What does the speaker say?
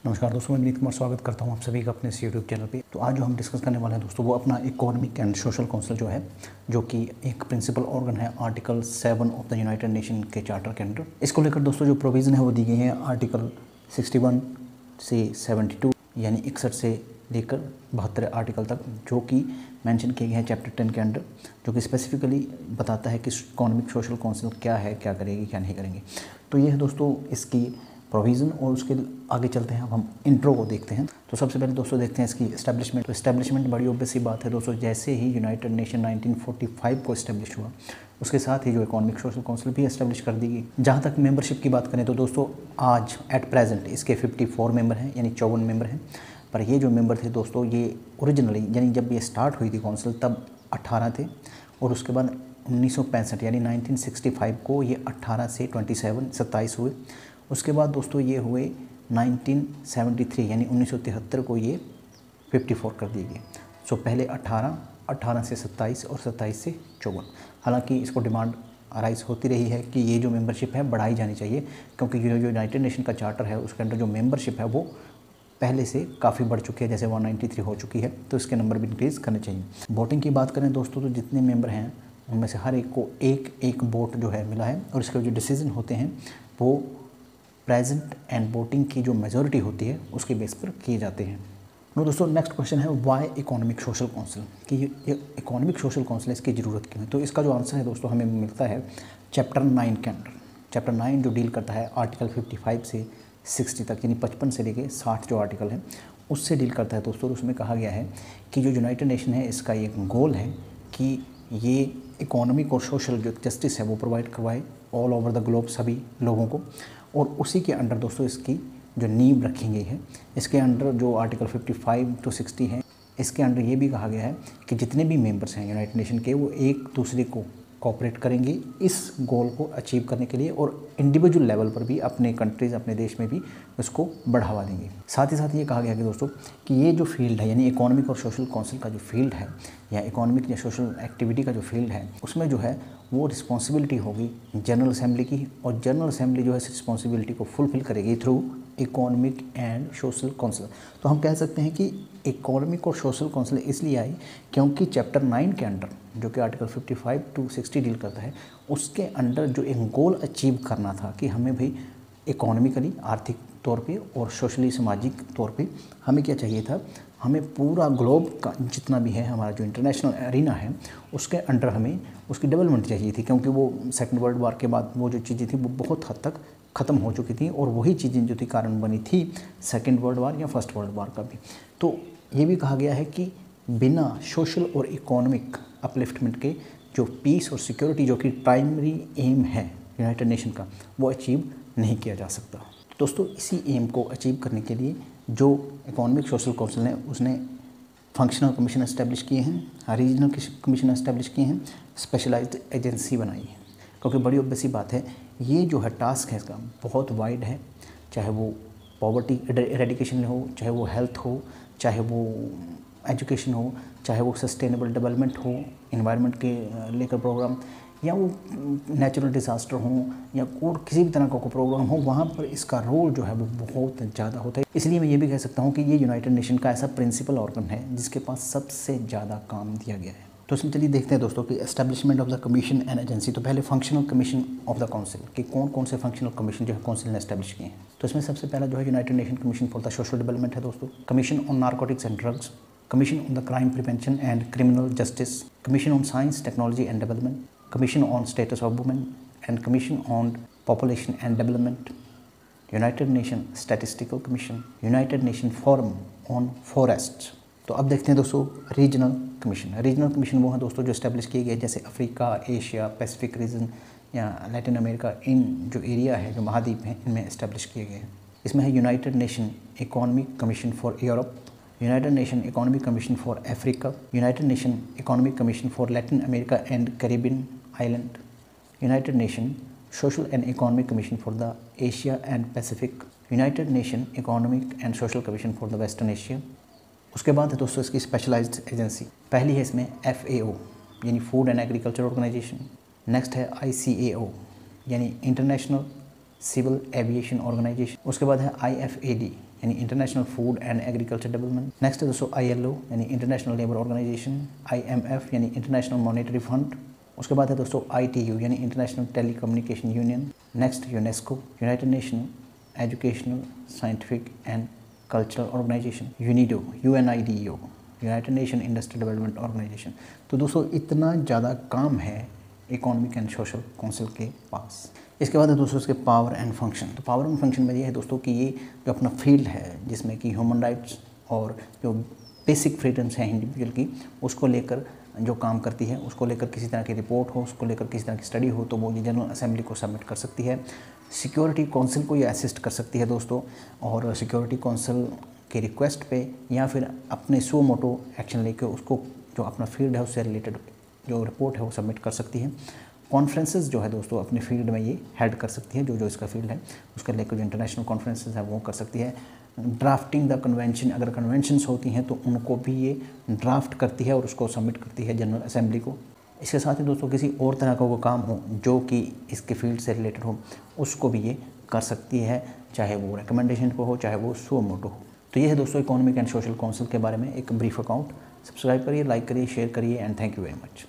नमस्कार दोस्तों, मैं विनीत कुमार स्वागत करता हूं आप सभी का अपने इस यूट्यूब चैनल पे। तो आज जो हम डिस्कस करने वाले हैं दोस्तों, वो अपना इकोनॉमिक एंड सोशल काउंसिल जो है, जो कि एक प्रिंसिपल ऑर्गन है article 7 of the United nation के चार्टर के अंडर। इसको लेकर दोस्तों जो प्रोविज़न है वो दी गई है आर्टिकल 61 से 72 यानी 61 से लेकर 72 आर्टिकल तक, जो कि मेंशन किए गए हैं चैप्टर 10 के अंडर, जो कि स्पेसिफिकली बताता है कि इकोनॉमिक सोशल काउंसिल क्या है, क्या करेगी, क्या नहीं करेंगे। तो ये है दोस्तों इसकी प्रोविज़न। और उसके आगे चलते हैं, अब हम इंट्रो को देखते हैं। तो सबसे पहले दोस्तों देखते हैं इसकी एस्टैब्लिशमेंट। तो एस्टैब्लिशमेंट बड़ी ऑब्वियस सी बात है दोस्तों, जैसे ही यूनाइटेड नेशन 1945 को एस्टैब्लिश हुआ, उसके साथ ही जो इकोनॉमिक सोशल काउंसिल भी एस्टैब्लिश कर दी गई। जहाँ तक मेंबरशिप की बात करें तो दोस्तों आज एट प्रेजेंट इसके 54 मेंबर हैं, यानी 54 मेंबर हैं। पर ये जो मेंबर थे दोस्तों, ये ओरिजिनली यानी जब ये स्टार्ट हुई थी काउंसिल तब 18 थे, और उसके बाद 1965 यानी 1965 को ये 18 से 27 हुए। उसके बाद दोस्तों ये हुए 1973 यानी 1973 को ये 54 कर दिए गए। सो पहले 18 से 27 और 27 से 54। हालांकि इसको डिमांड अराइज होती रही है कि ये जो मेंबरशिप है बढ़ाई जानी चाहिए, क्योंकि जो यूनाइटेड नेशन का चार्टर है उसके अंदर जो मेंबरशिप है वो पहले से काफ़ी बढ़ चुकी है, जैसे 193 हो चुकी है, तो इसके नंबर भी इंक्रीज़ करने चाहिए। वोटिंग की बात करें दोस्तों, तो जितने मेंबर हैं उनमें से हर एक को एक वोट जो है मिला है, और इसके जो डिसीजन होते हैं वो प्रेजेंट एंड वोटिंग की जो मेजॉरिटी होती है उसके बेस पर किए जाते हैं। नो दोस्तों, नेक्स्ट क्वेश्चन है वाई इकोनॉमिक सोशल काउंसिल, कि ये इकोनॉमिक सोशल काउंसिल इसकी ज़रूरत क्यों है। तो इसका जो आंसर है दोस्तों हमें मिलता है चैप्टर 9 के अंदर। चैप्टर 9 जो डील करता है आर्टिकल 55 से 60 तक, यानी 55 से लेके 60 जो आर्टिकल है उससे डील करता है दोस्तों। उसमें कहा गया है कि जो यूनाइटेड नेशन है इसका एक गोल है कि ये इकोनॉमिक और सोशल जो जस्टिस है वो प्रोवाइड करवाए ऑल ओवर द ग्लोब सभी लोगों को। और उसी के अंडर दोस्तों इसकी जो नींव रखी गई है, इसके अंडर जो आर्टिकल 55 to 60 है, इसके अंडर ये भी कहा गया है कि जितने भी मेंबर्स हैं यूनाइटेड नेशन के वो एक दूसरे को कोऑपरेट करेंगे इस गोल को अचीव करने के लिए, और इंडिविजुअल लेवल पर भी अपने कंट्रीज़ अपने देश में भी उसको बढ़ावा देंगे। साथ ही साथ ये कहा गया कि दोस्तों कि ये जो फील्ड है यानी इकोनॉमिक और सोशल काउंसिल का जो फील्ड है, या इकोनॉमिक या सोशल एक्टिविटी का जो फील्ड है, उसमें जो है वो रिस्पॉन्सिबिलिटी होगी जनरल असेंबली की, और जनरल असेंबली जो है इस रिस्पॉन्सिबिलिटी को फुलफिल करेगी through economic and social council. तो हम कह सकते हैं कि इकोनॉमिक और सोशल काउंसिल इसलिए आई क्योंकि चैप्टर 9 के अंडर, जो कि आर्टिकल 55 to 60 डील करता है, उसके अंडर जो एक गोल अचीव करना था कि हमें भाई इकोनॉमिकली आर्थिक तौर पे और सोशली सामाजिक तौर पे हमें क्या चाहिए था, हमें पूरा ग्लोब का जितना भी है हमारा जो इंटरनेशनल एरिना है उसके अंडर हमें उसकी डेवलपमेंट चाहिए थी, क्योंकि वो सेकंड वर्ल्ड वार के बाद वो जो चीज़ें थी वो बहुत हद तक ख़त्म हो चुकी थी, और वही चीज़ें जो थी कारण बनी थी सेकंड वर्ल्ड वार या फर्स्ट वर्ल्ड वार का भी। तो ये भी कहा गया है कि बिना सोशल और इकोनॉमिक अपलिफ्टमेंट के जो पीस और सिक्योरिटी जो कि प्राइमरी एम है यूनाइटेड नेशन का, वो अचीव नहीं किया जा सकता। दोस्तों इसी एम को अचीव करने के लिए जो इकोनॉमिक सोशल काउंसिल ने उसने फंक्शनल कमीशन एस्टैब्लिश किए हैं, रीजनल कमीशन एस्टैब्लिश किए हैं, स्पेशलाइज्ड एजेंसी बनाई है। क्योंकि बड़ी ऑब्वियस बात है, ये जो है टास्क है इसका बहुत वाइड है, चाहे वो पॉवर्टी एरेडिकेशन हो, चाहे वो हेल्थ हो, चाहे वो एजुकेशन हो, चाहे वो सस्टेनेबल डेवलपमेंट हो, एनवायरनमेंट के लेकर प्रोग्राम, या वो नेचुरल डिज़ास्टर हो, या और किसी भी तरह का कोई प्रोग्राम हो, वहाँ पर इसका रोल जो है वो बहुत ज़्यादा होता है। इसलिए मैं ये भी कह सकता हूँ कि ये यूनाइटेड नेशन का ऐसा प्रिंसिपल ऑर्गन है जिसके पास सबसे ज़्यादा काम दिया गया है। तो इसमें चलिए देखते हैं दोस्तों कि establishment of the commission and agency. तो पहले functional commission of the council, कि कौन कौन से फंक्शनल कमीशन जो है काउंसिल ने एस्टैब्लिश किए हैं। तो इसमें सबसे पहला जो है United nation commission for the social development है दोस्तों, commission on narcotics and drugs, commission on the crime prevention and criminal justice, commission on science technology and development, commission on status of women and commission on population and development, United nation statistical commission, United nation forum on forest. तो अब देखते हैं दोस्तों regional commission. Regional commission वो हैं दोस्तों जो establish किए गए, जैसे अफ्रीका, एशिया, पैसिफिक रीजन या लैटिन अमेरिका, इन जो एरिया है, जो महाद्वीप हैं, इनमें इस्टेब्लिश किए गए हैं। इसमें है United nation economic commission for Europe, United nation economic commission for Africa, United nation economic commission for Latin America and Caribbean island, United nation social and economic commission for the Asia and Pacific, United nation economic and social commission for the western Asia. उसके बाद है दोस्तों इसकी specialised agency. पहली है इसमें FAO यानी food and agriculture organisation, next है ICAO यानी इंटरनेशनल सिविल एविएशन ऑर्गेनाइजेशन, उसके बाद है IFAD यानी international food and agriculture development. Next है दोस्तों ILO यानी इंटरनेशनल लेबर ऑर्गेनाइजेशन, IMF यानी इंटरनेशनल मॉनेटरी फंड। उसके बाद है दोस्तों ITU यानी international telecommunication union. Next UNESCO, United Nation educational, scientific and cultural organisation. UNIDO, UNIDO United Nation industrial development organisation. तो दोस्तों इतना ज़्यादा काम है इकोनॉमिक एंड सोशल काउंसिल के पास। इसके बाद है दोस्तों इसके पावर एंड फंक्शन। तो पावर एंड फंक्शन में ये है दोस्तों कि ये जो अपना फील्ड है जिसमें कि ह्यूमन राइट्स और जो बेसिक फ्रीडम्स हैं इंडिविजुअल की, उसको लेकर जो काम करती है, उसको लेकर किसी तरह की रिपोर्ट हो, उसको लेकर किसी तरह की स्टडी हो तो वो ये जनरल असेंबली को सबमिट कर सकती है। सिक्योरिटी काउंसिल को ये असिस्ट कर सकती है दोस्तों, और सिक्योरिटी काउंसिल के रिक्वेस्ट पे या फिर अपने सो मोटो एक्शन लेकर उसको जो अपना फील्ड है उससे रिलेटेड जो रिपोर्ट है वो सबमिट कर सकती है। कॉन्फ्रेंसेस जो है दोस्तों अपने फील्ड में ये हेड कर सकती है, जो इसका फील्ड है उसके लेकर जो इंटरनेशनल कॉन्फ्रेंसेस है वो कर सकती है। ड्राफ्टिंग द कन्वेंशन, अगर कन्वेंशंस होती हैं तो उनको भी ये ड्राफ्ट करती है और उसको सबमिट करती है जनरल असेंबली को। इसके साथ ही दोस्तों किसी और तरह का वो काम हो जो कि इसके फील्ड से रिलेटेड हो उसको भी ये कर सकती है, चाहे वो रिकमेंडेशन पे हो चाहे वो सो मोटो हो। तो ये है दोस्तों इकोनॉमिक एंड सोशल काउंसिल के बारे में एक ब्रीफ अकाउंट। सब्सक्राइब करिए, लाइक करिए, शेयर करिए and thank you very much.